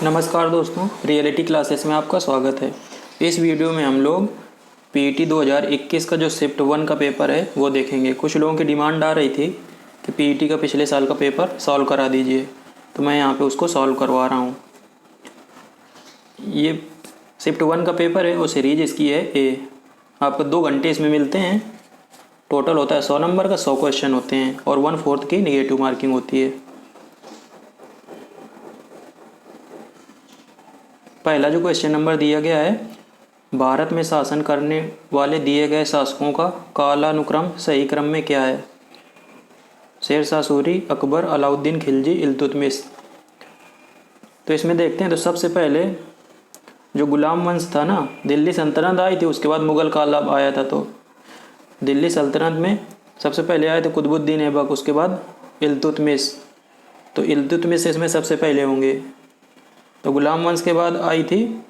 नमस्कार दोस्तों, reality classes में आपका स्वागत है। इस वीडियो में हम लोग पीईटी 2021 का जो शिफ्ट 1 का पेपर है वो देखेंगे। कुछ लोगों की डिमांड आ रही थी कि पीईटी का पिछले साल का पेपर सॉल्व करा दीजिए, तो मैं यहाँ पे उसको सॉल्व करवा रहा हूँ। ये शिफ्ट 1 का पेपर है और सीरीज इसकी है ए। आपको 2 घंटे इसमें मिलते हैं। टोटल होता है 100 नंबर का, 100 क्वेश्चन होते हैं और 1/4 की नेगेटिव मार्किंग होती है। पहला जो क्वेश्चन नंबर दिया गया है, भारत में शासन करने वाले दिए गए शासकों का कालानुक्रम सही क्रम में क्या है? शेरशाह सूरी, अकबर, अलाउद्दीन खिलजी, इल्तुतमिश। तो इसमें देखते हैं। तो सबसे पहले जो गुलाम वंश था ना, दिल्ली सल्तनत आई थी, उसके बाद मुगल काल आया था। तो दिल्ली सल्तनत में सबसे पहले आए थे कुतुबुद्दीन ऐबक, उसके बाद इल्तुतमिश। तो इल्तुतमिश इसमें सबसे पहले होंगे। तो गुलाम वंश के बाद आई थी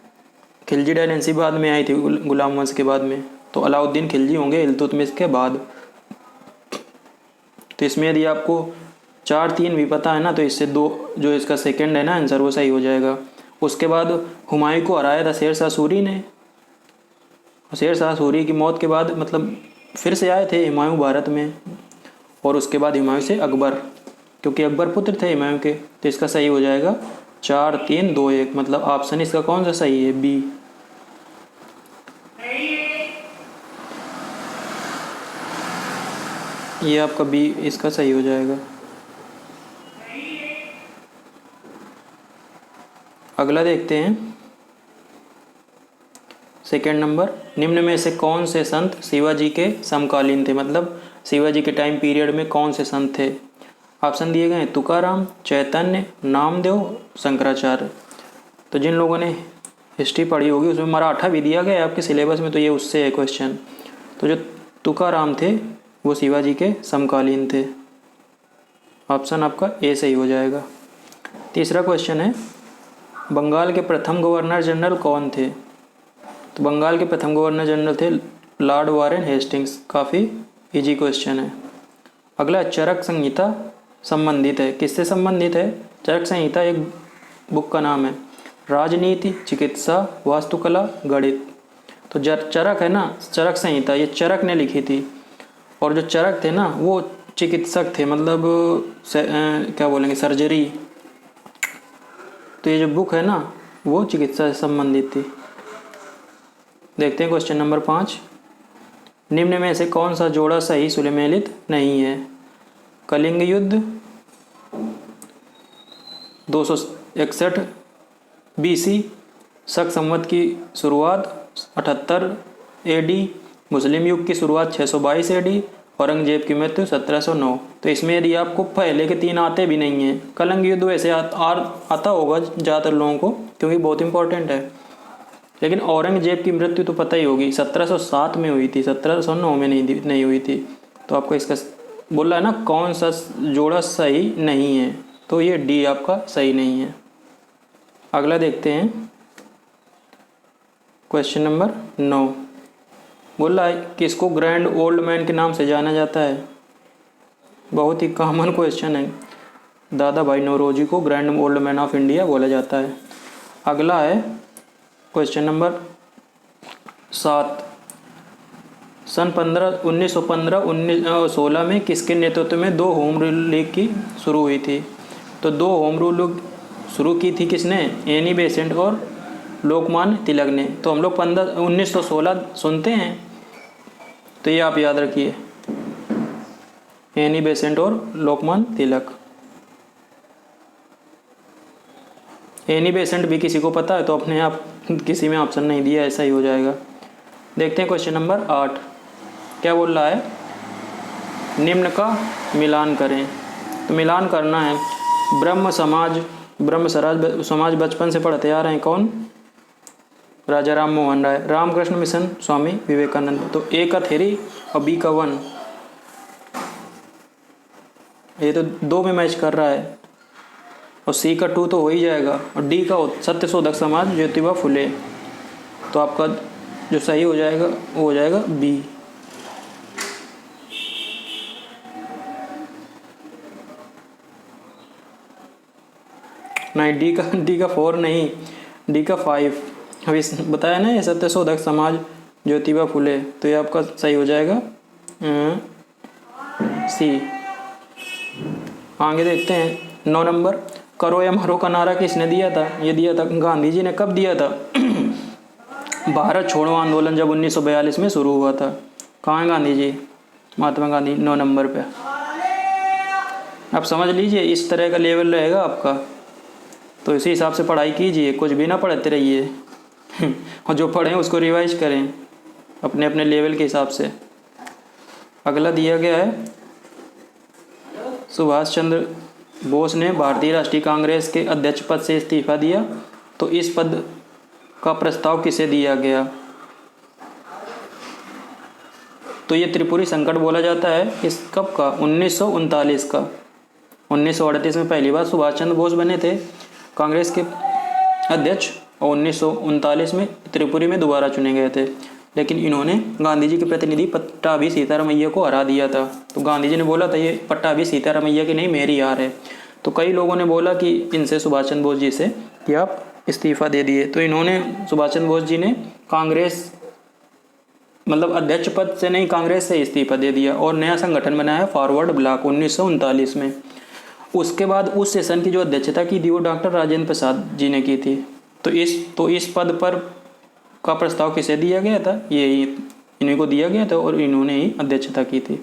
खिलजी डायनेसी, बाद में आई थी गुलाम वंश के बाद में। तो अलाउद्दीन खिलजी होंगे इल्तुतमिश के बाद। तो इसमें यदि आपको 4-3 भी पता है ना, तो इससे दो जो इसका सेकंड है ना आंसर, वो सही हो जाएगा। उसके बाद हुमायूं को हराया था शेरशाह सूरी ने। शेरशाह सूरी की मौत के बाद मतलब फिर से आए थे हुमायूं भारत में। और उसके बाद हुमायूं से अकबर, क्योंकि अकबर पुत्र थे हुमायूं के। तो इसका सही हो जाएगा 4-3-2-1, मतलब ऑप्शन इसका कौन सा सही है? बी। ये आपका बी इसका सही हो जाएगा। अगला देखते हैं। सेकंड नंबर, निम्न में से कौन से संत शिवाजी के समकालीन थे? मतलब शिवाजी के टाइम पीरियड में कौन से संत थे? ऑप्शन दिए गए हैं तुकाराम, चैतन्य, नामदेव, शंकराचार्य। तो जिन लोगों ने हिस्ट्री पढ़ी होगी उसमें मराठा भी दिया गया है आपके सिलेबस में, तो ये उससे है क्वेश्चन। तो जो तुकाराम थे वो शिवाजी के समकालीन थे। ऑप्शन आपका ए सही हो जाएगा। तीसरा क्वेश्चन है, बंगाल के प्रथम गवर्नर जनरल कौन थे? तो बंगाल के प्रथम गवर्नर जनरल थे लॉर्ड वारेन हेस्टिंग्स। काफ़ी इजी क्वेश्चन है। अगला, चरक संहिता संबंधित है, किससे संबंधित है? चरक संहिता एक बुक का नाम है। राजनीति, चिकित्सा, वास्तुकला, गणित। तो चरक है ना, चरक संहिता ये चरक ने लिखी थी। और जो चरक थे ना वो चिकित्सक थे, मतलब क्या बोलेंगे, सर्जरी। तो ये जो बुक है ना वो चिकित्सा से संबंधित थी। देखते हैं क्वेश्चन नंबर 5। निम्न में से कौन सा जोड़ा सही सुमेलित नहीं है? कलिंग युद्ध 261 BC, शक संवत की शुरुआत 78 AD, मुस्लिम युग की शुरुआत 622 AD, औरंगजेब की मृत्यु 1709। तो इसमें यदि आपको पहले के 3 आते भी नहीं हैं, कलिंग युद्ध वैसे आता होगा ज़्यादातर लोगों को क्योंकि बहुत इंपॉर्टेंट है, लेकिन औरंगजेब की मृत्यु तो पता ही होगी, 1707 में हुई थी, 1709 में नहीं हुई थी। तो आपको इसका बोला है ना कौन सा जोड़ा सही नहीं है, तो ये डी आपका सही नहीं है। अगला देखते हैं क्वेश्चन नंबर 9। बोला है किसको ग्रैंड ओल्ड मैन के नाम से जाना जाता है? बहुत ही कॉमन क्वेश्चन है। दादा भाई नौरोजी को grand old man of India बोला जाता है। अगला है क्वेश्चन नंबर 7। सन 1915-16 में किसके नेतृत्व में 2 होम रूल लीग की शुरू हुई थी? तो 2 होम रूल लीग शुरू की थी किसने? एनी बेसेंट और लोकमान्य तिलक ने। तो हम लोग 1916 सुनते हैं, तो ये आप याद रखिए, एनी बेसेंट और लोकमान्य तिलक। एनी बेसेंट भी किसी को पता है तो अपने आप किसी में ऑप्शन नहीं दिया, ऐसा ही हो जाएगा। देखते हैं क्वेश्चन नंबर 8। क्या बोल रहा है? निम्न का मिलान करें। तो मिलान करना है। ब्रह्म समाज बचपन से पढ़ते आ रहे हैं, कौन? राजा राम मोहन राय। रामकृष्ण मिशन स्वामी विवेकानंद। तो ए का थ्योरी और बी का 1, ये तो 2 में मैच कर रहा है, और सी का 2 तो हो ही जाएगा, और डी का सत्यशोधक समाज ज्योतिबा फुले। तो आपका जो सही हो जाएगा वो हो जाएगा बी। नहीं, डी का 4 नहीं, डी का 5। अभी बताया ना ये सत्यशोधक समाज ज्योतिबा फुले, तो ये आपका सही हो जाएगा सी। आगे देखते हैं 9 नंबर, करो या मरो का नारा किसने दिया था? ये दिया था गांधी जी ने। कब दिया था? भारत छोड़ो आंदोलन जब 1942 में शुरू हुआ था। कहाँ है गांधी जी? महात्मा गांधी, 9 नंबर पे। आप समझ लीजिए, इस तरह का लेवल रहेगा आपका, तो इसी हिसाब से पढ़ाई कीजिए, कुछ भी ना पढ़ते रहिए और जो पढ़ें उसको रिवाइज करें अपने अपने लेवल के हिसाब से। अगला दिया गया है, सुभाष चंद्र बोस ने भारतीय राष्ट्रीय कांग्रेस के अध्यक्ष पद से इस्तीफा दिया, तो इस पद का प्रस्ताव किसे दिया गया? तो ये त्रिपुरी संकट बोला जाता है। इस कब का? 1939 का। 1938 में पहली बार सुभाष चंद्र बोस बने थे कांग्रेस के अध्यक्ष, और 1939 में त्रिपुरी में दोबारा चुने गए थे। लेकिन इन्होंने गांधी जी के प्रतिनिधि पट्टाभी सीतारामैया को हरा दिया था। तो गांधी जी ने बोला था ये पट्टाभी सीतारामैया की नहीं, मेरी हार है। तो कई लोगों ने बोला कि इनसे, सुभाष चंद्र बोस जी से, कि आप इस्तीफा दे दिए। तो इन्होंने, सुभाष चंद्र बोस जी ने कांग्रेस मतलब अध्यक्ष पद से नहीं, कांग्रेस से इस्तीफा दे दिया और नया संगठन बनाया फॉरवर्ड ब्लॉक 1939 में। उसके बाद उस सेशन की जो अध्यक्षता की थी वो डॉक्टर राजेंद्र प्रसाद जी ने की थी। तो इस पद पर का प्रस्ताव किसे दिया गया था? ये इन्हीं को दिया गया था और इन्होंने ही अध्यक्षता की थी।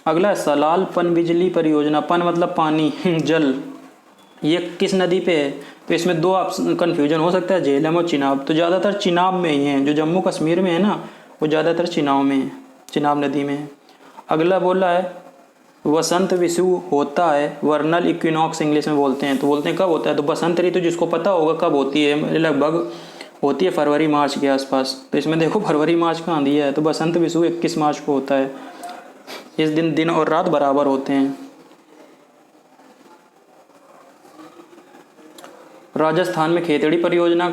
अगला, सलाल पन बिजली परियोजना। पन मतलब पानी, जल। ये किस नदी पे है? तो इसमें दो ऑप्शन कन्फ्यूजन हो सकता है, झेलम और चिनाब। तो ज़्यादातर चिनाब में ही है, जो जम्मू कश्मीर में है ना, वो ज़्यादातर चिनाब में है, चिनाब नदी में है। अगला बोला है, वसंत विषु होता है, वर्नल इक्विनॉक्स इंग्लिश में बोलते हैं। तो बोलते हैं कब होता है? तो बसंत ऋतु जिसको पता होगा कब होती है, लगभग होती है फरवरी मार्च के आसपास। तो इसमें देखो फरवरी मार्च कहाँ दिया है, तो बसंत विषु 21 मार्च को होता है। इस दिन दिन और रात बराबर होते हैं। राजस्थान में खेतड़ी परियोजना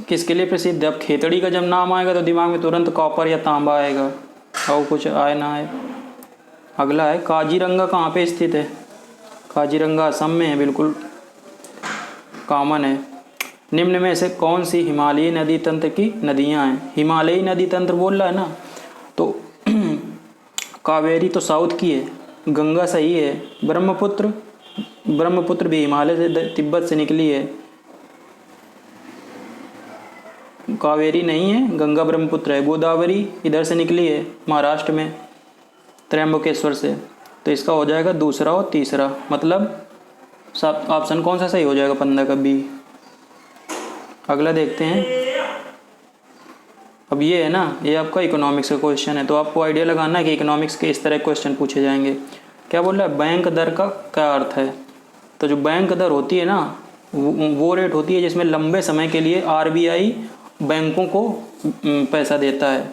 किसके लिए प्रसिद्ध है? अब खेतड़ी का जब नाम आएगा तो दिमाग में तुरंत कॉपर या तांबा आएगा, और कुछ आए ना आए। अगला है, काजीरंगा कहाँ पे स्थित है? काजीरंगा असम में है, बिल्कुल कॉमन है। निम्न में से कौन सी हिमालयी नदी तंत्र की नदियाँ हैं? हिमालयी नदी तंत्र बोल रहा है ना, तो कावेरी तो साउथ की है, गंगा सही है, ब्रह्मपुत्र भी हिमालय से, तिब्बत से निकली है। कावेरी नहीं है, गंगा ब्रह्मपुत्र है। गोदावरी इधर से निकली है, महाराष्ट्र में, त्र्यंबकेश्वर से। तो इसका हो जाएगा दूसरा और तीसरा, मतलब सब ऑप्शन कौन सा सही हो जाएगा? 15 का बी। अगला देखते हैं। अब ये है ना, ये आपका इकोनॉमिक्स का क्वेश्चन है, तो आपको आइडिया लगाना है कि इकोनॉमिक्स के इस तरह क्वेश्चन पूछे जाएंगे। क्या बोल रहा है? बैंक दर का क्या अर्थ है? तो जो बैंक दर होती है ना, वो रेट होती है जिसमें लंबे समय के लिए आरबीआई बैंकों को पैसा देता है।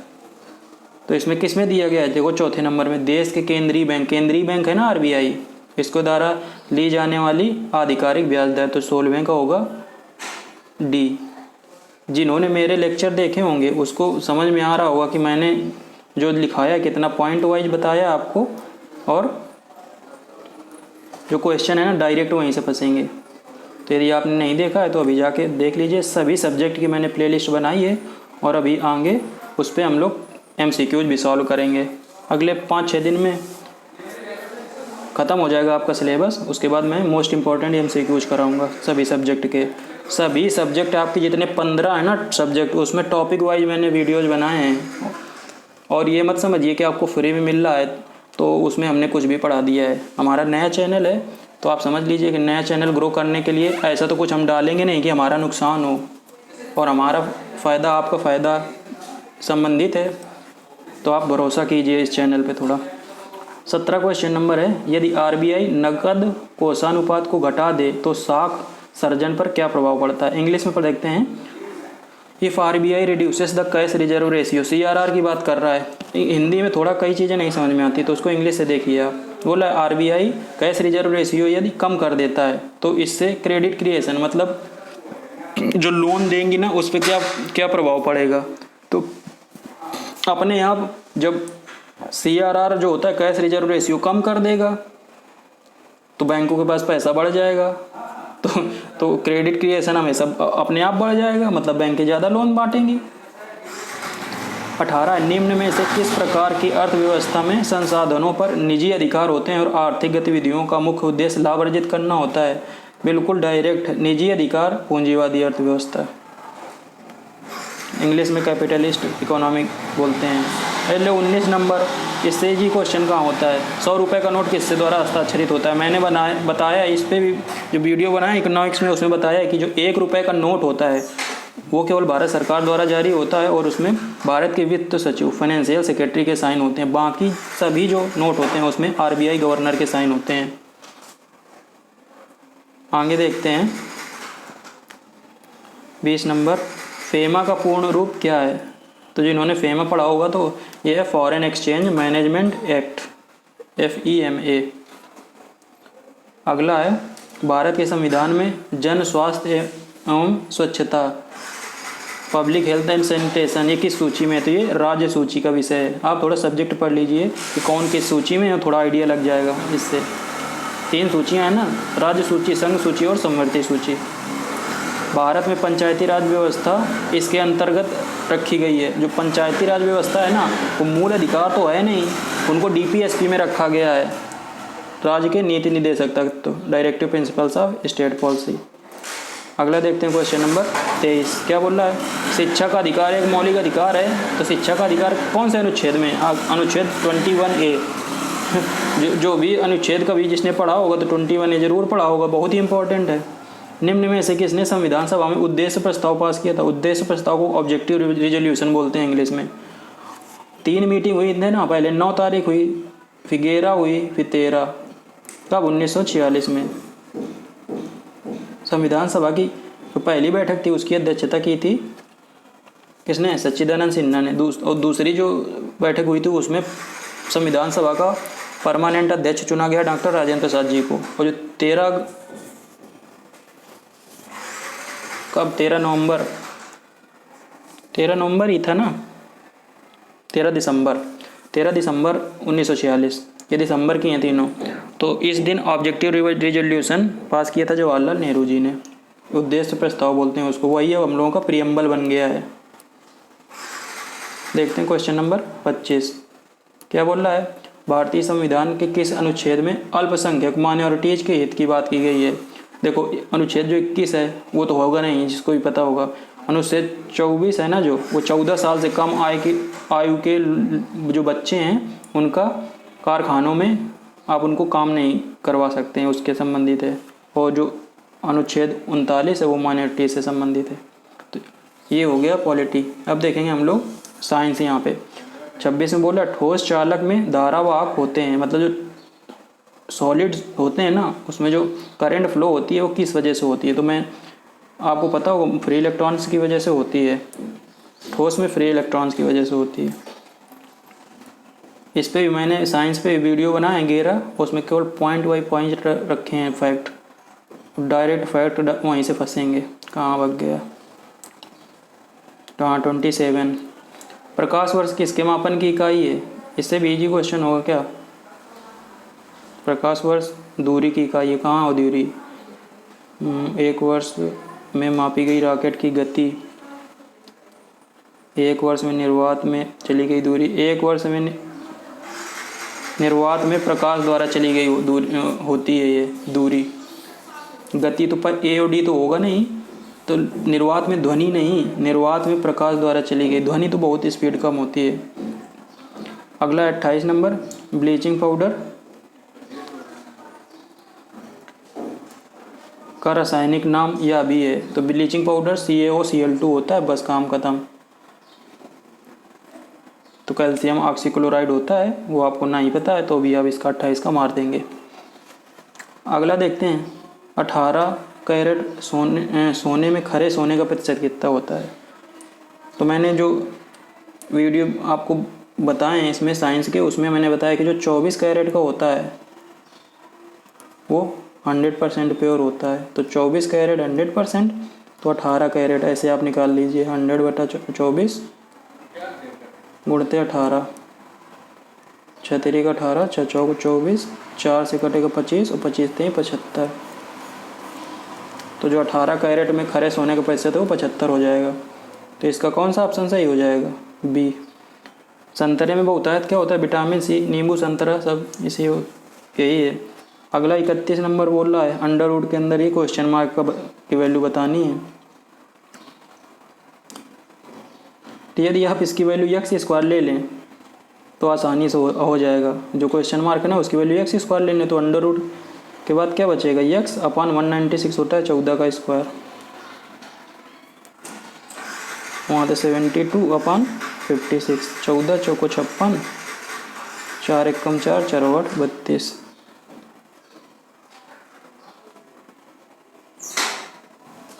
तो इसमें किस में दिया गया है? देखो चौथे नंबर में, देश के केंद्रीय बैंक है ना आरबीआई, इसको द्वारा ली जाने वाली आधिकारिक ब्याज दर। तो 16वें का होगा डी। जिन्होंने मेरे लेक्चर देखे होंगे उसको समझ में आ रहा होगा कि मैंने जो लिखाया कितना पॉइंट वाइज बताया आपको, और जो क्वेश्चन है ना डायरेक्ट वहीं से फंसेंगे। तो यदि आपने नहीं देखा है तो अभी जाके देख लीजिए। सभी सब्जेक्ट की मैंने प्लेलिस्ट बनाई है और अभी आगे उस पर हम लोग MCQs भी सॉल्व करेंगे। अगले 5-6 दिन में ख़त्म हो जाएगा आपका सिलेबस। उसके बाद मैं मोस्ट इम्पॉर्टेंट MCQs कराऊंगा सभी सब्जेक्ट के। सभी सब्जेक्ट आपके जितने 15 है ना सब्जेक्ट, उसमें टॉपिक वाइज मैंने वीडियोज़ बनाए हैं। और ये मत समझिए कि आपको फ्री में मिल रहा है तो उसमें हमने कुछ भी पढ़ा दिया है। हमारा नया चैनल है, तो आप समझ लीजिए कि नया चैनल ग्रो करने के लिए ऐसा तो कुछ हम डालेंगे नहीं कि हमारा नुकसान हो, और हमारा फ़ायदा आपका फ़ायदा संबंधित है। तो आप भरोसा कीजिए इस चैनल पे थोड़ा। 17 क्वेश्चन नंबर है, यदि RBI नकद कोषानुपात को घटा दे तो साख सर्जन पर क्या प्रभाव पड़ता है? इंग्लिश में पर देखते हैं। If RBI reduces the cash reserve ratio, CRR की बात कर रहा है। हिंदी में थोड़ा कई चीज़ें नहीं समझ में आती तो उसको इंग्लिश से देखिए आप। बोला RBI कैश रिजर्व रेशियो यदि कम कर देता है तो इससे क्रेडिट क्रिएशन, मतलब जो लोन देंगी ना उस पर क्या प्रभाव पड़ेगा? तो अपने आप जब CRR जो होता है कैश रिजर्व रेशियो कम कर देगा तो बैंकों के पास पैसा बढ़ जाएगा, तो क्रेडिट क्रिएशन हमेशा अपने आप बढ़ जाएगा, मतलब बैंकें ज़्यादा लोन बांटेंगी। 18 निम्न में से किस प्रकार की अर्थव्यवस्था में संसाधनों पर निजी अधिकार होते हैं और आर्थिक गतिविधियों का मुख्य उद्देश्य लाभ अर्जित करना होता है? बिल्कुल डायरेक्ट, निजी अधिकार पूंजीवादी अर्थव्यवस्था, इंग्लिश में कैपिटलिस्ट इकोनॉमिक बोलते हैं। पहले 19 नंबर, इससे जी क्वेश्चन कहाँ होता है? 100 रुपये का नोट किससे द्वारा हस्ताक्षरित होता है? मैंने बताया इस पर भी जो वीडियो बनाया इकोनॉमिक्स में, उसमें बताया कि जो 1 रुपये का नोट होता है वो केवल भारत सरकार द्वारा जारी होता है और उसमें भारत के वित्त सचिव, फाइनेंशियल सेक्रेटरी के साइन होते हैं। बाकी सभी जो नोट होते हैं उसमें आरबीआई गवर्नर के साइन होते हैं। आगे देखते हैं 20 नंबर, फेमा का पूर्ण रूप क्या है? तो जिन्होंने फेमा पढ़ा होगा तो ये है foreign exchange management act, FEMA। अगला है भारत के संविधान में जन स्वास्थ्य एवं स्वच्छता, पब्लिक हेल्थ एंड सैनिटेशन, ये किस सूची में है? तो ये राज्य सूची का विषय है। आप थोड़ा सब्जेक्ट पढ़ लीजिए कि कौन किस सूची में है, थोड़ा आइडिया लग जाएगा इससे। 3 सूचियाँ हैं ना, राज्य सूची, संघ सूची और समवर्ती सूची। भारत में पंचायती राज व्यवस्था इसके अंतर्गत रखी गई है। जो पंचायती राज व्यवस्था है ना, वो मूल अधिकार तो है नहीं, उनको DPSP में रखा गया है, राज्य के नीति निदेशक तक, तो directive principles of state policy. अगला देखते हैं क्वेश्चन नंबर 23, क्या बोल रहा है? शिक्षा का अधिकार एक मौलिक अधिकार है, तो शिक्षा का अधिकार कौन से अनुच्छेद में? अनुच्छेद 21A। जो भी अनुच्छेद का भी जिसने पढ़ा होगा तो 21A जरूर पढ़ा होगा, बहुत ही इंपॉर्टेंट है। निम्न में से किसने संविधान सभा में उद्देश्य प्रस्ताव पास किया था? उद्देश्य प्रस्ताव को ऑब्जेक्टिव रिजोल्यूशन बोलते हैं इंग्लिश में। 3 मीटिंग हुई थी ना, पहले 9 तारीख हुई, फिर 11 हुई, फिर 13, कब? 1946 में। संविधान सभा की जो पहली बैठक थी उसकी अध्यक्षता की थी किसने? सच्चिदानंद सिन्हा ने। और दूसरी जो बैठक हुई थी उसमें संविधान सभा का परमानेंट अध्यक्ष चुना गया डॉक्टर राजेंद्र प्रसाद जी को। और जो 13 नवंबर ही था ना, 13 दिसंबर 1946, ये दिसंबर की हैं तीनों। तो इस दिन ऑब्जेक्टिव रिजोल्यूशन पास किया था जवाहरलाल नेहरू जी ने। उद्देश्य प्रस्ताव बोलते हैं उसको, वही अब हम लोगों का प्रियम्बल बन गया है। देखते हैं क्वेश्चन नंबर 25, क्या बोल रहा है? भारतीय संविधान के किस अनुच्छेद में अल्पसंख्यक माइनॉरिटीज के हित की बात की गई है? देखो अनुच्छेद जो 21 है वो तो होगा नहीं, जिसको भी पता होगा। अनुच्छेद 24 है ना, जो वो 14 साल से कम आयु के जो बच्चे हैं उनका कारखानों में आप उनको काम नहीं करवा सकते हैं, उसके संबंधित है। और जो अनुच्छेद 39 है वो माइनॉरिटी से संबंधित है। तो ये हो गया पॉलिटी। अब देखेंगे हम लोग साइंस। यहाँ पे 26 में बोला ठोस चालक में धारावाहक होते हैं, मतलब जो सॉलिड्स होते हैं ना उसमें जो करंट फ्लो होती है वो किस वजह से होती है? तो मैं आपको पता होगा फ्री इलेक्ट्रॉन्स की वजह से होती है। ठोस में फ्री इलेक्ट्रॉन्स की वजह से होती है। इस पे भी मैंने साइंस पे वीडियो बनाया है 11, उसमें केवल पॉइंट बाई पॉइंट रखे हैं फैक्ट। डायरेक्ट फैक्ट वहीं से फंसेंगे। कहाँ भाग गया? 27। प्रकाश वर्ष किसके मापन की इकाई है? इससे भी इजी क्वेश्चन होगा क्या? प्रकाश वर्ष दूरी की इकाई है। कहाँ हो दूरी? 1 वर्ष में मापी गई रॉकेट की गति, 1 वर्ष में निर्वात में चली गई दूरी, 1 वर्ष में निर्वात में प्रकाश द्वारा चली गई दूरी होती है ये दूरी। गति तो पर A और D तो होगा नहीं, तो निर्वात में ध्वनि नहीं, निर्वात में प्रकाश द्वारा चली गई। ध्वनि तो बहुत स्पीड कम होती है। अगला 28 नंबर, ब्लीचिंग पाउडर का रासायनिक नाम यह भी है। तो ब्लीचिंग पाउडर CaOCl2 होता है, बस काम खत्म। तो कैल्शियम ऑक्सीक्लोराइड होता है, वो आपको नहीं पता है तो भी आप इसका 28 का मार देंगे। अगला देखते हैं 18 कैरेट सोने में खरे सोने का प्रतिशत कितना होता है? तो मैंने जो वीडियो आपको बताए हैं इसमें साइंस के, उसमें मैंने बताया कि जो 24 कैरेट का होता है वो 100% प्योर होता है। तो 24 कैरेट 100%, तो 18 कैरेट ऐसे आप निकाल लीजिए। 100/24 गुणते 18, 6 3 का 18, 6 4 24, 4 से कटेगा 25 और 25 3 75। तो जो 18 कैरेट में खरे सोने का प्रतिशत है वो 75 हो जाएगा। तो इसका कौन सा ऑप्शन सही हो जाएगा? बी। संतरे में बहुतायत क्या होता है? Vitamin C. नींबू संतरा सब इसी यही है। अगला 31 नंबर बोल रहा है अंडर रूट के अंदर ही क्वेश्चन मार्क की वैल्यू बतानी है। तो यदि आप इसकी वैल्यू एक्स स्क्वायर ले लें तो आसानी से हो जाएगा। जो क्वेश्चन मार्क है ना उसकी वैल्यू एक्स स्क्वायर ले लें तो अंडर रूट के बाद क्या बचेगा? एक्स अपॉन 196 होता है 14 का स्क्वायर, वहाँ से 72 अपॉन 56, 14 चौको 56, 4 एकम 4, 4 8 32।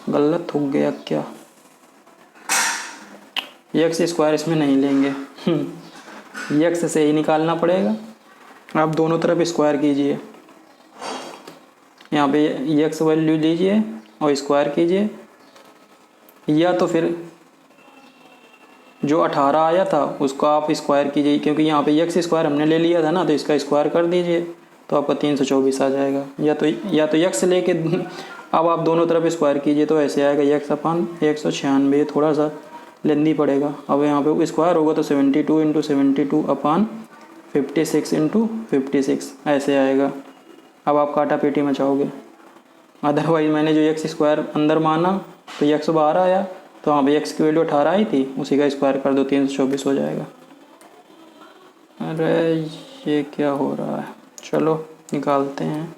गलत हो गया क्या? एक्स स्क्वायर इसमें नहीं लेंगे, एक्स से ही निकालना पड़ेगा। आप दोनों तरफ स्क्वायर कीजिए, यहाँ पे एक्स वैल्यू लीजिए और स्क्वायर कीजिए, या तो फिर जो 18 आया था उसको आप स्क्वायर कीजिए, क्योंकि यहाँ पे एक्स स्क्वायर हमने ले लिया था ना, तो इसका स्क्वायर कर दीजिए तो आपका 324 आ जाएगा। या तो एक्स लेके अब आप दोनों तरफ स्क्वायर कीजिए तो ऐसे आएगा एक्स अपॉन 196, थोड़ा सा लेंदी पड़ेगा। अब यहाँ पे स्क्वायर होगा तो 72 इंटू 72 अपॉन 56 इंटू 56 ऐसे आएगा। अब आप काटा पेटी मचाओगे। अदरवाइज मैंने जो एक्स स्क्वायर अंदर माना तो एक्स बाहर आया, तो वहाँ पे एक्स की वैल्यू 18 आई थी, उसी का स्क्वायर कर दो 324 हो जाएगा। अरे ये क्या हो रहा है? चलो निकालते हैं,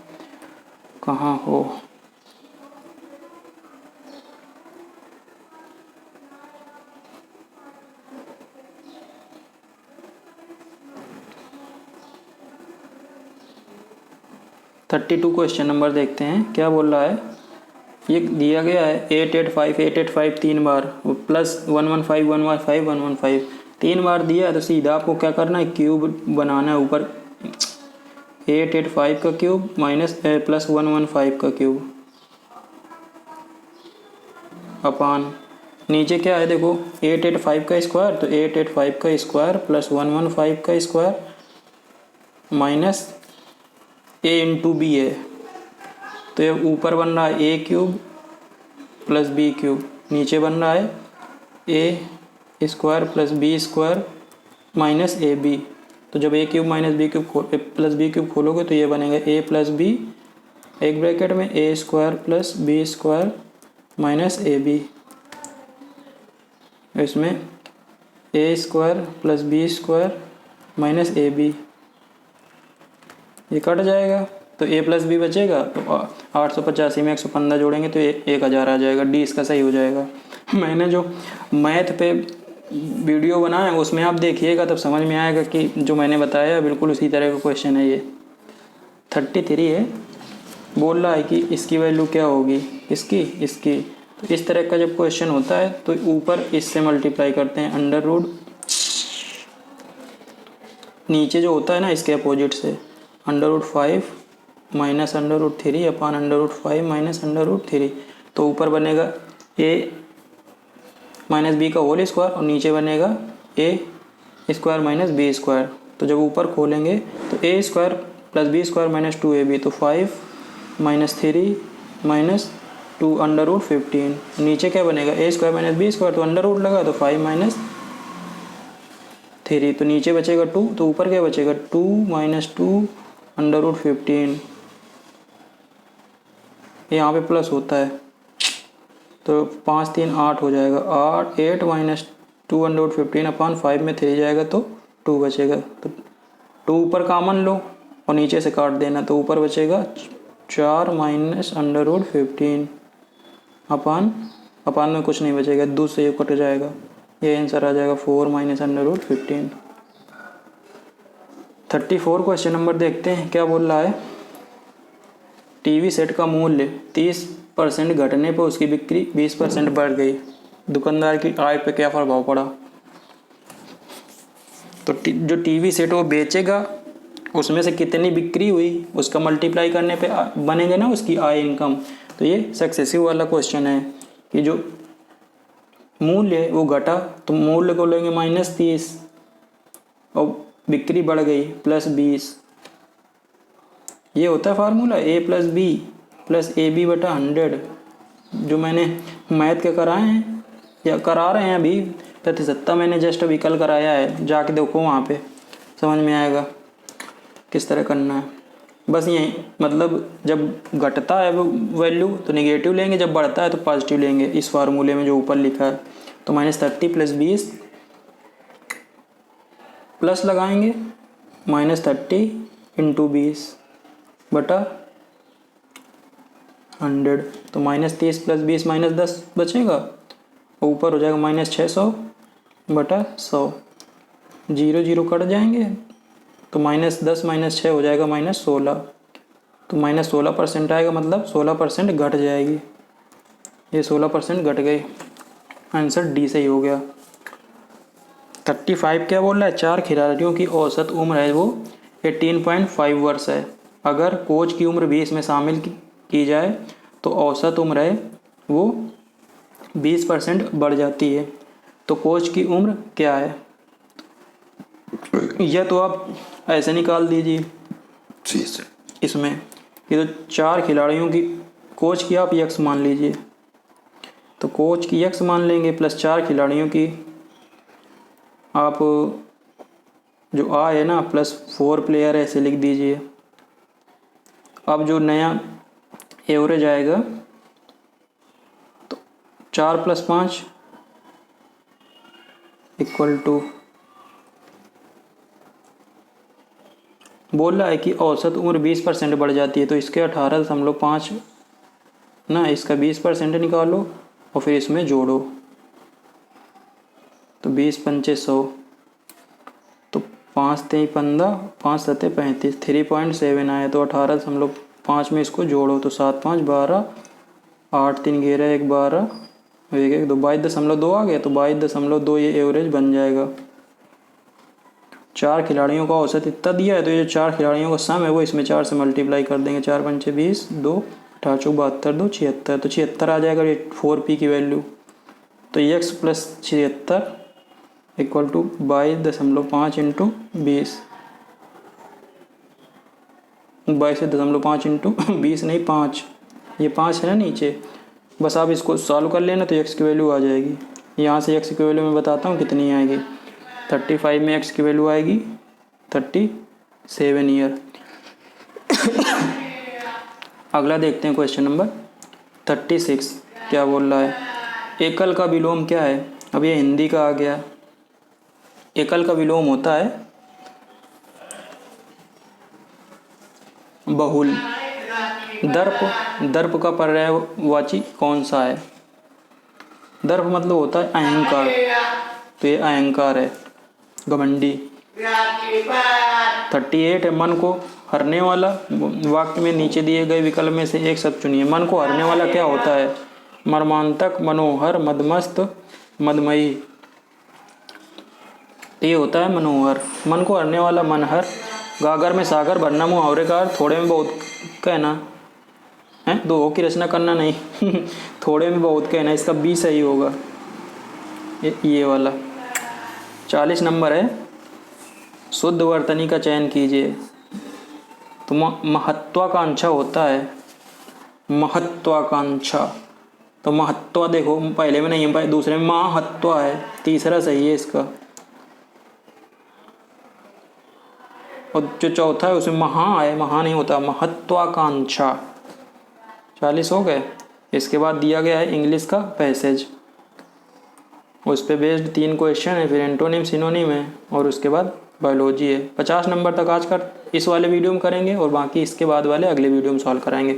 कहाँ हो। (32) क्वेश्चन नंबर देखते हैं क्या बोल रहा है। ये दिया गया है 885 3 बार प्लस 115 115 115 3 बार दिया है, तो सीधा आपको क्या करना है? क्यूब बनाना है ऊपर। 885 का क्यूब माइनस प्लस 115 का क्यूब अपान नीचे क्या है देखो 885 का स्क्वायर, तो 885 का स्क्वायर प्लस 115 का square minus a into b है। तो ये ऊपर बन रहा है a cube plus b cube, नीचे बन रहा है a square plus B square minus a b. तो जब a cube minus b cube plus b cube खोलोगे तो ये बनेगा ए प्लस बी, एक ब्रैकेट में a square plus B square minus a b. इसमें a square plus B square minus a B, ये कट जाएगा तो a प्लस बी बचेगा। तो 885 में 115 जोड़ेंगे तो 1000 आ जाएगा। डी इसका सही हो जाएगा। मैंने जो मैथ पे वीडियो बनाया है उसमें आप देखिएगा तब समझ में आएगा कि जो मैंने बताया बिल्कुल उसी तरह का क्वेश्चन है। ये 33 है, बोल रहा है कि इसकी वैल्यू क्या होगी, इसकी। तो इस तरह का जब क्वेश्चन होता है तो ऊपर इससे मल्टीप्लाई करते हैं अंडर रूट, नीचे जो होता है ना इसके अपोजिट से under root 5 minus under root 3 upon under root 5 minus under root 3। तो ऊपर बनेगा a माइनस बी का होल स्क्वायर और नीचे बनेगा a square minus B square. तो जब ऊपर खोलेंगे तो a square plus B square minus 2ab, तो 5 माइनस 3 माइनस 2 अंडर रूट 15। नीचे क्या बनेगा a square minus B square, तो अंडर रूट लगा तो 5 माइनस 3, तो नीचे बचेगा 2, तो ऊपर क्या बचेगा 2 माइनस 2 अंडर रूट 15। यहाँ पे प्लस होता है तो 5 3 8 हो जाएगा। 8 माइनस 2 अंडर रूट 15 अपॉन 5 में 3 जाएगा तो 2 बचेगा। तो 2 ऊपर कॉमन लो और नीचे से काट देना, तो ऊपर बचेगा 4 माइनस अंडर रूट 15 अपॉन में कुछ नहीं बचेगा, 2 से ये कट जाएगा, ये आंसर आ जाएगा 4 माइनस अंडर रूट 15। 34 क्वेश्चन नंबर देखते हैं क्या बोल रहा है। टीवी सेट का मूल्य 30% घटने पर उसकी बिक्री 20% बढ़ गई, दुकानदार की आय पर क्या प्रभाव पड़ा। तो जो टीवी सेट वो बेचेगा उसमें से कितनी बिक्री हुई उसका मल्टीप्लाई करने पे बनेगा ना उसकी आय इनकम। तो ये सक्सेसिव वाला क्वेश्चन है कि जो मूल्य वो घटा तो मूल्य को लेंगे -30 और बिक्री बढ़ गई +20। ये होता है formula a plus B plus A B बटा 100। जो मैंने मैथ के कराए हैं या करा रहे हैं अभी, प्रतिशतता मैंने जस्ट अभी कल कराया है, जाके देखो वहाँ पे समझ में आएगा किस तरह करना है। बस यही मतलब जब घटता है वो वैल्यू तो नेगेटिव लेंगे, जब बढ़ता है तो पॉजिटिव लेंगे, इस फार्मूले में जो ऊपर लिखा है। तो -30 + 20 प्लस लगाएंगे -30 × 20 बटा 100, तो -30 + 20 -10 बचेगा, ऊपर हो जाएगा -600 बटा 100, 0 0 कट जाएंगे तो -10 -6 हो जाएगा -16, तो -16% आएगा, मतलब 16% घट जाएगी, ये 16% घट गई। आंसर डी सही हो गया। 35 क्या बोल रहा है, 4 खिलाड़ियों की औसत उम्र है वो 18.5 वर्ष है। अगर कोच की उम्र 20 में शामिल की जाए तो औसत उम्र है वो 20% बढ़ जाती है। तो कोच की उम्र क्या है, यह तो आप ऐसे निकाल दीजिए इसमें, ये तो 4 खिलाड़ियों की, कोच की आप x मान लीजिए, तो कोच की x मान लेंगे प्लस 4 खिलाड़ियों की आप जो आ है ना प्लस 4 प्लेयर ऐसे लिख दीजिए। अब जो नया एवरेज आएगा तो 4 + 5 = बोल रहा है कि औसत उम्र 20% बढ़ जाती है, तो इसके 18.5 ना, इसका 20% निकालो और फिर इसमें जोड़ो, तो 20 × 5 = 100, तो 5 × 3 = 15, 5 × 7 = 35, 3.7 आया, तो 18.5 में इसको जोड़ो, तो 7 × 5 = 12, 8 × 3 = 11, 1 = 12, 1 1 2 22.2 आ गया, तो 22.2 ये एवरेज बन जाएगा। 4 खिलाड़ियों का औसत इतना दिया है, तो ये 4 खिलाड़ियों का सम है वो इसमें 4 से मल्टीप्लाई कर देंगे, 4 × 5 = 20, 2 × 8 = 72, 2 × 76, तो 76 आ जाएगा 4p की वैल्यू। तो x + 76 = 22.5 × 20, 22.5 × 20 नहीं 5, ये 5 है ना नीचे, बस आप इसको सॉल्व कर लेना तो x की वैल्यू आ जाएगी। यहाँ से x की वैल्यू मैं बताता हूँ कितनी आएगी। 35 में x की वैल्यू आएगी 37 ईयर। अगला देखते हैं क्वेश्चन नंबर 36 क्या बोल रहा है, एकल का विलोम क्या है। अब ये हिंदी का आ गया। एकल का विलोम होता है बहुल। दर्प का पर्यायवाची कौन सा है। दर्प मतलब होता है अहंकार, तो ये अहंकार है, घमंडी। 38 है मन को हरने वाला। वाक्य में नीचे दिए गए विकल्प में से एक शब्द चुनिए। मन को हरने वाला क्या होता है, मर्मांतक, मनोहर, मदमस्त, मदमयी, ये होता है मनोहर। मन को हरने वाला मनहर। गागर में सागर भरना, मुहावरे का थोड़े में बहुत कहना है, दो की रचना करना नहीं थोड़े में बहुत कहना, इसका बी सही होगा ये वाला। 40 नंबर है, शुद्ध वर्तनी का चयन कीजिए। तो महत्वाकांक्षा होता है, महत्वाकांक्षा, तो महत्व देखो पहले में नहीं है, दूसरे में महत्व है, तीसरा सही है इसका। और जो चौथा है उसमें महा है, महा नहीं होता, महत्वाकांक्षा। 40 हो गए। इसके बाद दिया गया है इंग्लिश का पैसेज, उस पे बेस्ड 3 क्वेश्चन है, फिर एंटोनिम सिनोनिम है और उसके बाद बायोलॉजी है। 50 नंबर तक आज का इस वाले वीडियो में करेंगे और बाकी इसके बाद वाले अगले वीडियो में सॉल्व कराएंगे।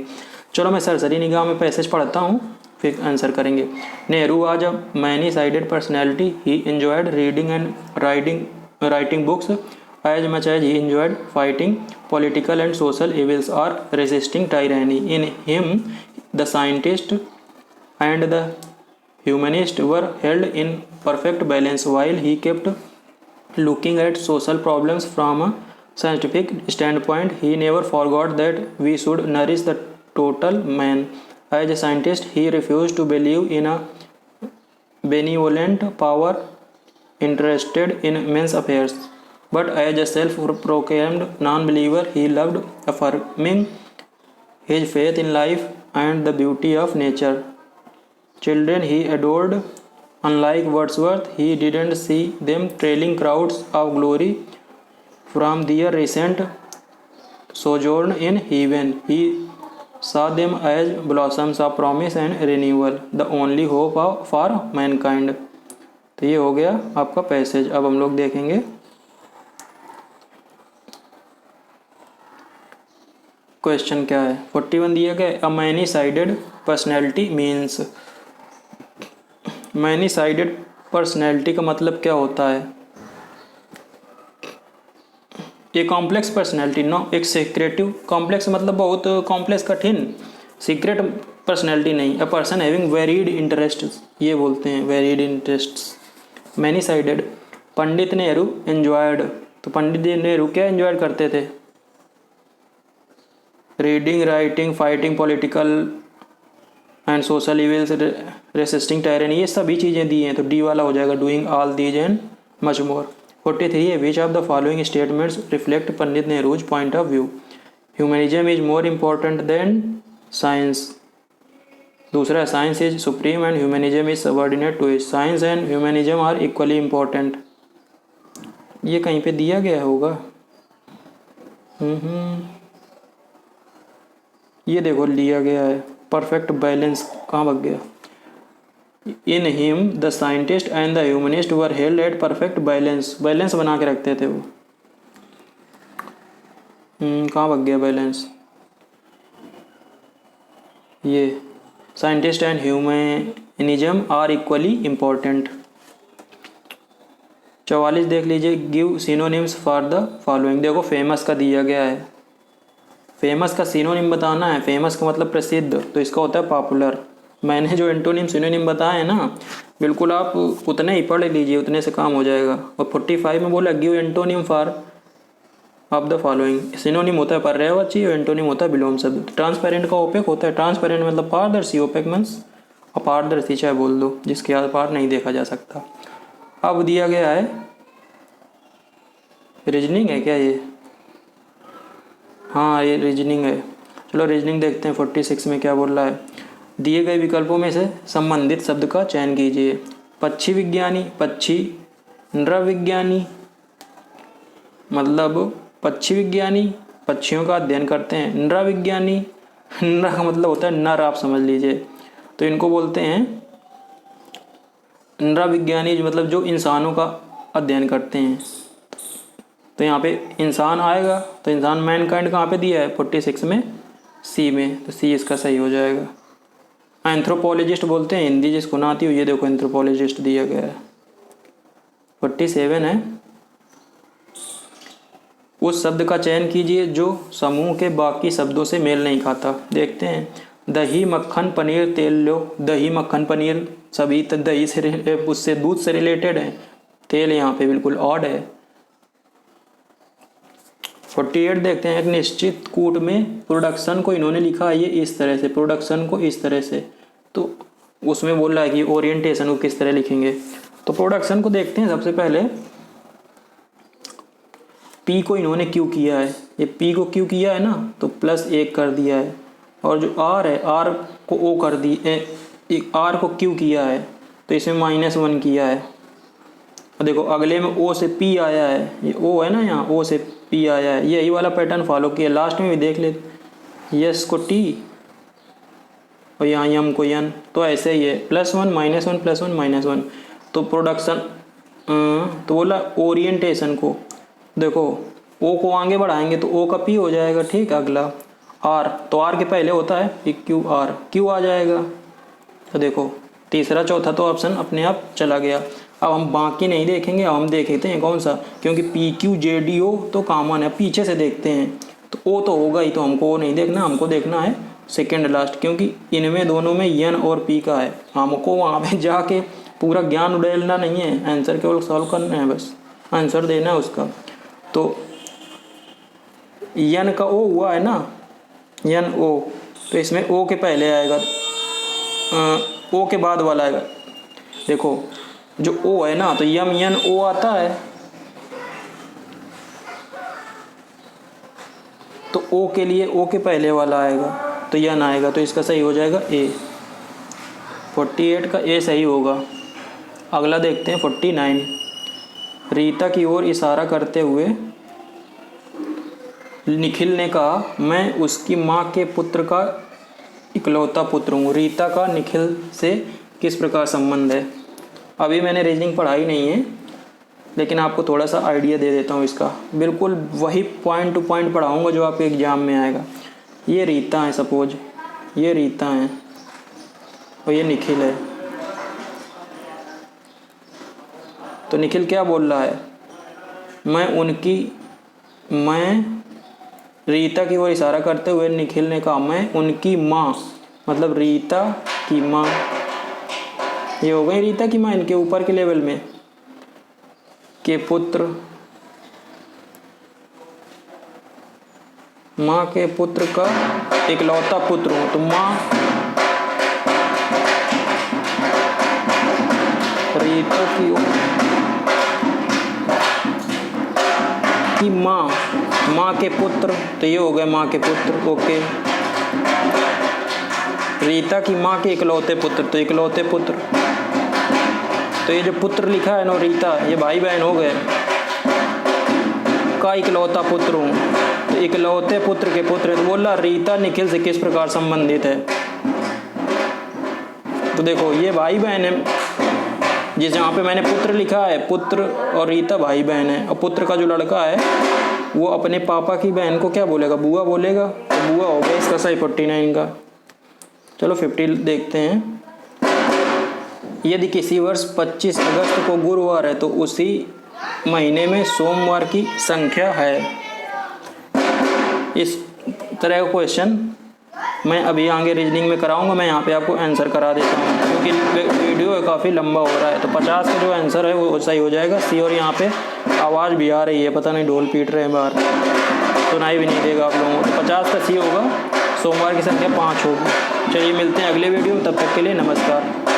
चलो मैं सरसरी निगाह में पैसेज पढ़ता हूँ फिर आंसर करेंगे। Nehru was a many sided personality, he enjoyed reading and writing books as much as he enjoyed fighting political and social evils or resisting tyranny. In him, the scientist and the humanist were held in perfect balance, while he kept looking at social problems from a scientific standpoint. He never forgot that we should nourish the total man. As a scientist, he refused to believe in a benevolent power interested in men's affairs. But as a self-proclaimed non-believer, he loved affirming his faith in life and the beauty of nature. children he adored. Unlike Wordsworth, he didn't see them trailing crowds of glory from their recent sojourn in heaven. He saw them as blossoms of promise and renewal, the only hope for mankind. तो ये हो गया आपका passage. अब हम लोग देखेंगे question क्या है। 41 दिया गया, a many sided personality means. Many sided personality का मतलब क्या होता है? ये कॉम्प्लेक्स पर्सनैलिटी, नो एक सीक्रेटिव। कॉम्प्लेक्स मतलब बहुत कॉम्प्लेक्स कठिन, सीक्रेट पर्सनैलिटी नहीं। A person having varied interest, ये बोलते हैं varied interests. Many sided. Pandit Nehru enjoyed, तो पंडित नेहरू क्या एंजॉय करते थे? Reading, writing, fighting political and social evils, resisting tyranny, ये सभी चीज़ें दी हैं, तो डी वाला हो जाएगा, doing all these and much more. 43 है, which of the following statements reflect Pandit Nehru's point of view? Humanism is more important than science. दूसरा है, science is supreme and humanism is subordinate to it. Science and humanism are equally important. ये कहीं पे दिया गया होगा। ये देखो लिया गया है, परफेक्ट बैलेंस कहाँ भग गया? In him the scientist and the humanist were held at perfect balance. Balance बना के रखते थे वो। कहाँ भग गया बैलेंस? ये scientist and humanism are equally important. 44 देख लीजिए, give synonyms for the following. देखो फेमस का दिया गया है, फेमस का सिनोनिम बताना है। फेमस का मतलब प्रसिद्ध, तो इसका होता है पॉपुलर। मैंने जो एंटोनिम सिनोनिम बताए हैं ना, बिल्कुल आप उतने ही पढ़ लीजिए, उतने से काम हो जाएगा। और 45 में बोला give antonym for of the following. Synonym होता है पर्यायवाची और एंटोनिम होता है विलोम शब्द। ट्रांसपेरेंट का ओपेक होता है, ट्रांसपेरेंट मतलब पारदर्शी, ओपेक मीन्स अपारदर्शी चाहे बोल दो, जिसके आर पार नहीं देखा जा सकता। अब दिया गया है, रीजनिंग है क्या ये? हाँ ये रीजनिंग है। चलो रीजनिंग देखते हैं 46 में क्या बोल रहा है। दिए गए विकल्पों में से संबंधित शब्द का चयन कीजिए। पक्षी विज्ञानी, पक्षी। नृविज्ञानी मतलब पक्षी विज्ञानी, पक्षियों का अध्ययन करते हैं। नृविज्ञानी, नृ का मतलब होता है नर, आप समझ लीजिए, तो इनको बोलते हैं नृविज्ञानी, मतलब जो इंसानों का अध्ययन करते हैं। तो यहाँ पे इंसान आएगा, तो इंसान मैनकाइंड कहाँ पे दिया है? 46 में, सी में, तो सी इसका सही हो जाएगा। एंथ्रोपोलॉजिस्ट बोलते हैं हिंदी जिसको ना आती हो, ये देखो एंथ्रोपोलॉजिस्ट दिया गया है। 47 है, उस शब्द का चयन कीजिए जो समूह के बाकी शब्दों से मेल नहीं खाता। देखते हैं, दही, मक्खन, पनीर, तेल लो। दही, मक्खन, पनीर सभी दही से, उससे दूध से रिलेटेड है। तेल यहाँ पे बिल्कुल ऑड है। 48 देखते हैं, एक निश्चित कूट में प्रोडक्शन को इन्होंने लिखा है ये इस तरह से, प्रोडक्शन को इस तरह से, तो उसमें बोल रहा है कि ओरिएंटेशन को किस तरह लिखेंगे। तो प्रोडक्शन को देखते हैं, सबसे पहले पी को इन्होंने क्यू किया है, ये पी को क्यू किया है ना, तो +1 कर दिया है। और जो आर है, आर को ओ कर दी, आर को क्यू किया है, तो इसमें -1 किया है। और देखो अगले में ओ से पी आया है, ये ओ है ना, यहाँ ओ से पी आया है, यही वाला पैटर्न फॉलो किया। लास्ट में भी देख ले, यस को टी और यहाँ यम को यन, तो ऐसे ही है, +1 -1 +1 -1। तो प्रोडक्शन, तो बोला ओरिएंटेशन को, देखो ओ को आगे बढ़ाएंगे तो ओ का पी हो जाएगा, ठीक। अगला आर, तो आर के पहले होता है क्यू, आर क्यू आ जाएगा। तो देखो तीसरा चौथा तो ऑप्शन अपने आप चला गया। अब हम बाकी नहीं देखेंगे, अब हम देखते हैं कौन सा, क्योंकि पी क्यू जे डी ओ तो कॉमन है, पीछे से देखते हैं। तो ओ तो होगा ही, तो हमको ओ नहीं देखना, हमको देखना है सेकेंड लास्ट, क्योंकि इनमें दोनों में यन और पी का है। हमको वहाँ पे जाके पूरा ज्ञान उड़ेलना नहीं है, आंसर केवल सॉल्व करना है, बस आंसर देना है उसका। तो यन का ओ हुआ है ना, यन ओ, तो इसमें ओ के पहले आएगा, ओ के बाद वाला आएगा। देखो जो ओ है ना, तो यम यन ओ आता है, तो ओ के लिए ओ के पहले वाला आएगा, तो यन आएगा, तो इसका सही हो जाएगा ए। 48 का ए सही होगा। अगला देखते हैं 49। रीता की ओर इशारा करते हुए निखिल ने कहा, मैं उसकी माँ के पुत्र का इकलौता पुत्र हूँ। रीता का निखिल से किस प्रकार संबंध है? अभी मैंने रीजनिंग पढ़ाई नहीं है, लेकिन आपको थोड़ा सा आइडिया दे देता हूँ इसका। बिल्कुल वही पॉइंट टू पॉइंट पढ़ाऊँगा जो आपके एग्ज़ाम में आएगा। ये रीता है, सपोज ये रीता है और ये निखिल है। तो निखिल क्या बोल रहा है? मैं रीता की ओर इशारा करते हुए निखिल ने कहा, मैं उनकी माँ, मतलब रीता की माँ, ये हो गई रीता की माँ इनके ऊपर के लेवल में, के पुत्र, माँ के पुत्र का इकलौता पुत्र हूँ। तो माँ रीता की माँ के पुत्र, तो ये हो गए माँ के पुत्र। ओके, रीता की माँ के इकलौते पुत्र, तो इकलौते पुत्र, तो ये जो पुत्र लिखा है ना रीता, ये भाई बहन हो गए। का इकलौता पुत्र हूँ, तो इकलौते पुत्र के पुत्र, तो बोला रीता निखिल से किस प्रकार संबंधित है? तो देखो ये भाई बहन है, जिस जहाँ पे मैंने पुत्र लिखा है, पुत्र और रीता भाई बहन है, और पुत्र का जो लड़का है वो अपने पापा की बहन को क्या बोलेगा? बुआ बोलेगा। तो बुआ हो गया इसका सही 49 का। चलो 50 देखते हैं। यदि किसी वर्ष 25 अगस्त को गुरुवार है तो उसी महीने में सोमवार की संख्या है। इस तरह का क्वेश्चन मैं अभी आगे रीजनिंग में कराऊंगा। मैं यहाँ पे आपको आंसर करा देता हूँ क्योंकि वीडियो काफ़ी लंबा हो रहा है। तो 50 का जो आंसर है वो सही हो जाएगा सी। और यहाँ पे आवाज़ भी आ रही है, पता नहीं ढोल पीट रहे हैं बाहर, सुनाई भी नहीं देगा आप लोगों को। तो 50 का सी होगा, सोमवार की संख्या 5 होगी। चलिए मिलते हैं अगले वीडियो में, तब तक के लिए नमस्कार।